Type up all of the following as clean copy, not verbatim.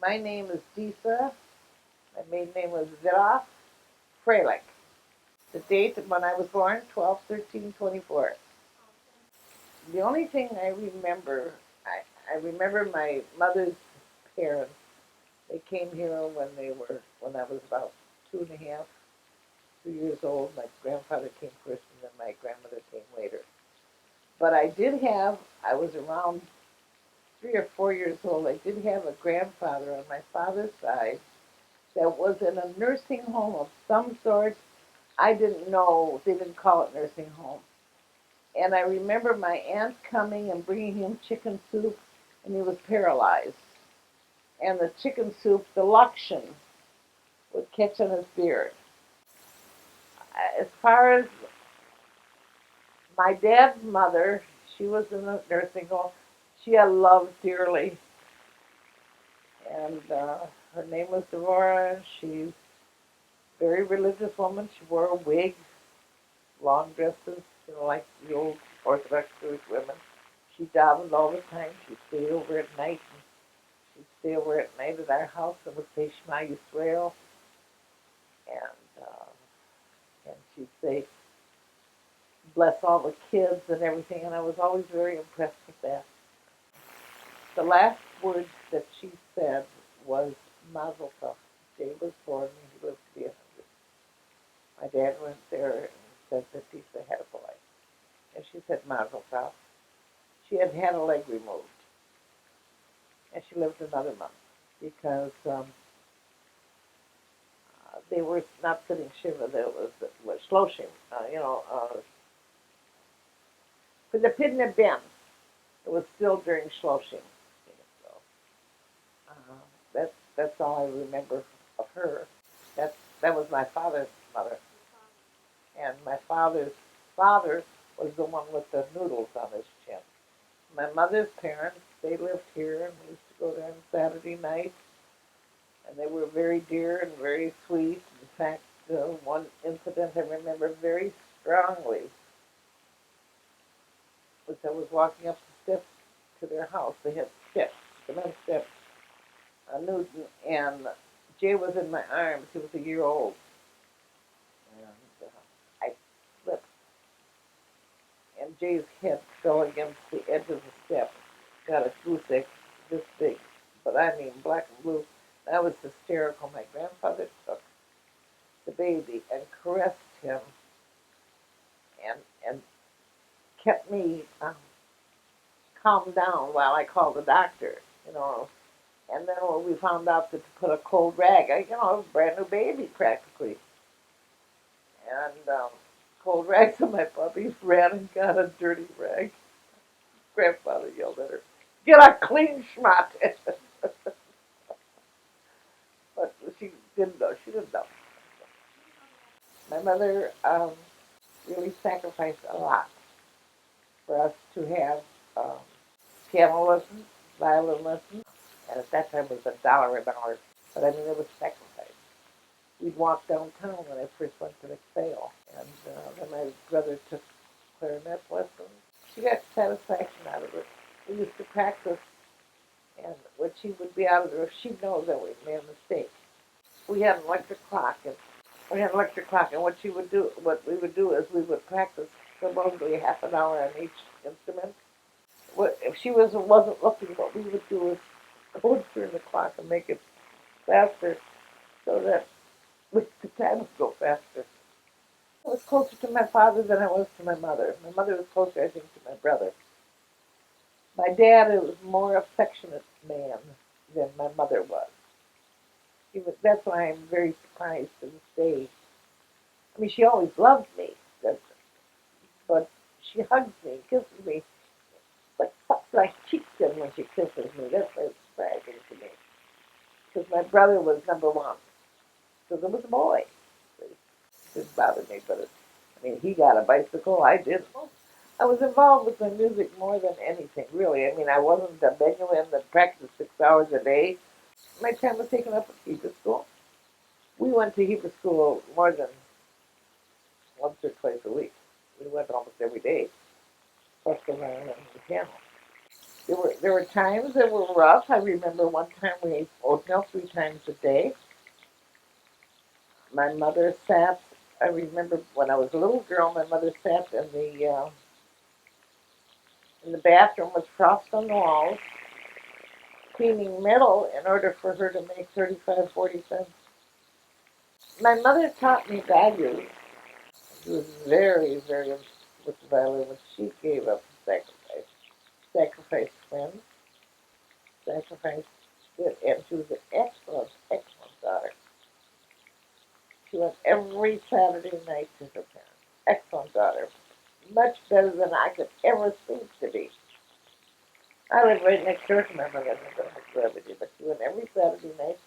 My name is Deesa. My maiden name was Vera Freilich. The date when I was born, 12/13/24. The only thing I remember, I remember my mother's parents. They came here when I was about 2.5, 2 years old. My grandfather came first, and then my grandmother came later. But I was around 3 or 4 years old. I did have a grandfather on my father's side that was in a nursing home of some sort. I didn't know, they didn't call it nursing home. And I remember my aunt coming and bringing him chicken soup, and he was paralyzed. And the chicken soup, the lotion, would catch on his beard. As far as my dad's mother, she was in a nursing home. She I loved dearly, and her name was Devorah. She's a very religious woman. She wore a wig, long dresses, like the old Orthodox Jewish women. She davened all the time. She'd stay over at night. And she'd stay over at night at our house and would say Shema Yisrael, and she'd say bless all the kids and everything. And I was always very impressed with that. The last words that she said was Mazel Tov. Jay was born and he lived to be 100. My dad went there and said that Deesa had a boy. And she said Mazel Tov. She had had a leg removed. And she lived another month because they were not sitting Shiva. There was Shloshim, for the Pidna Ben. It was still during Shloshim. So that's all I remember of her. That was my father's mother. And my father's father was the one with the noodles on his chin. My mother's parents, they lived here, and we used to go there on Saturday night, and they were very dear and very sweet. In fact, one incident I remember very strongly was I was walking up the steps to their house. They had steps, cement steps, Newton, and Jay was in my arms. He was a year old, and I slipped, and Jay's head fell against the edge of the step. Got a goose egg this big, but I mean black and blue. I was hysterical. My grandfather took the baby and caressed him and kept me calmed down while I called the doctor. And then when we found out that to put a cold rag, a brand new baby practically, and cold rag, so my puppy ran and got a dirty rag. Grandfather yelled at her, "Get a clean schmott." But she didn't know. She didn't know. My mother really sacrificed a lot for us to have um, piano lessons, violin lessons, and at that time it was $1 an hour. But I mean, it was sacrifice. We'd walk downtown when I first went to the sale, and then my brother took clarinet lessons. She got satisfaction out of it. We used to practice, and when she would be out of there, she'd know that we made a mistake. We had an electric clock, and what what we would do is we would practice supposedly half an hour on each instrument. If she wasn't looking, what we would do is go and turn the clock and make it faster so that the time would go faster. I was closer to my father than I was to my mother. My mother was closer, I think, to my brother. My dad was a more affectionate man than my mother was. That's why I'm very surprised to this day. I mean, she always loved me, but she hugs me, kisses me, like sucks my cheeks in when she kisses me. That's why it's surprising to me. Because my brother was number one. Because it was a boy. It didn't bother me, but I mean, he got a bicycle. I didn't. I was involved with my music more than anything, really. I mean, I wasn't a benuin that practiced 6 hours a day. My time was taken up at Hebrew school. We went to Hebrew school more than once or twice a week. We went almost every day, plus the violin and the piano. There were times that were rough. I remember one time we ate oatmeal 3 times a day. My mother sat. I remember when I was a little girl, my mother sat in the bathroom with frost on the walls, cleaning metal in order for her to make 35, 40 cents. My mother taught me values. She was very, very with the violin when she gave up sacrifice. Sacrificed friends, sacrificed it, and she was an excellent, excellent daughter. She went every Saturday night to her parents. Excellent daughter. Much better than I could ever think to be. I lived right next door to my mother. I never went to every day, but she went every Saturday night,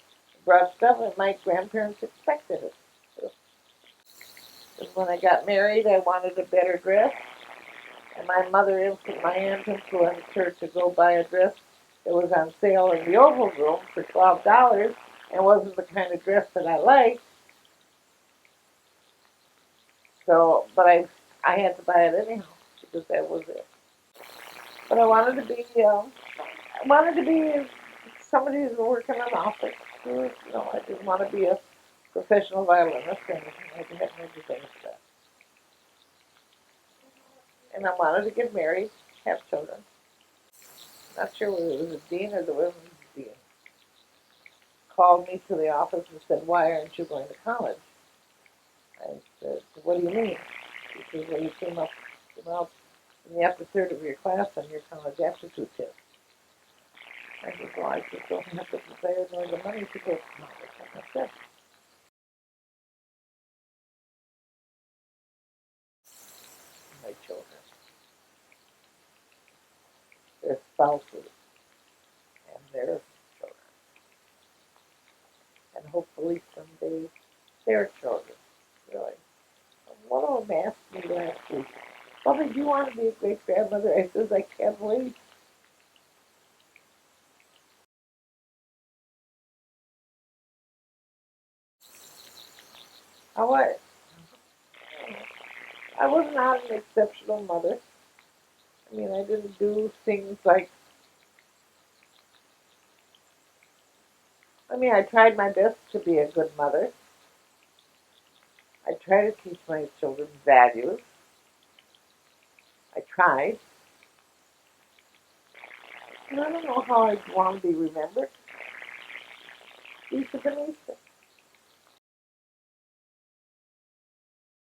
brought stuff, and my grandparents expected it. Because when I got married, I wanted a better dress, and my aunt influenced her to go buy a dress that was on sale in the Oval Room for $12, and wasn't the kind of dress that I liked. So, but I had to buy it anyhow because that was it. But I wanted to be somebody who's working in an office. I didn't want to be a professional violinist or anything. I had no desire for that. And I wanted to get married, have children. Not sure whether it was the dean or the women's dean. Called me to the office and said, "Why aren't you going to college?" I said, "What do you mean?" He said, "Well, you came out in the upper third of your class on your college aptitude test." I said, "Well, I just don't have the desire nor the money to go to college." And that's it. My children, their spouses, and their children, and hopefully someday their children. Really. One of them asked me last week, "Mother, do you want to be a great grandmother?" I says, "I can't wait." I was, I was not an exceptional mother. I mean, I didn't do things like, I mean, I tried my best to be a good mother. I tried to teach my children values. I tried. And I don't know how I want to be remembered. Deesa, Deesa.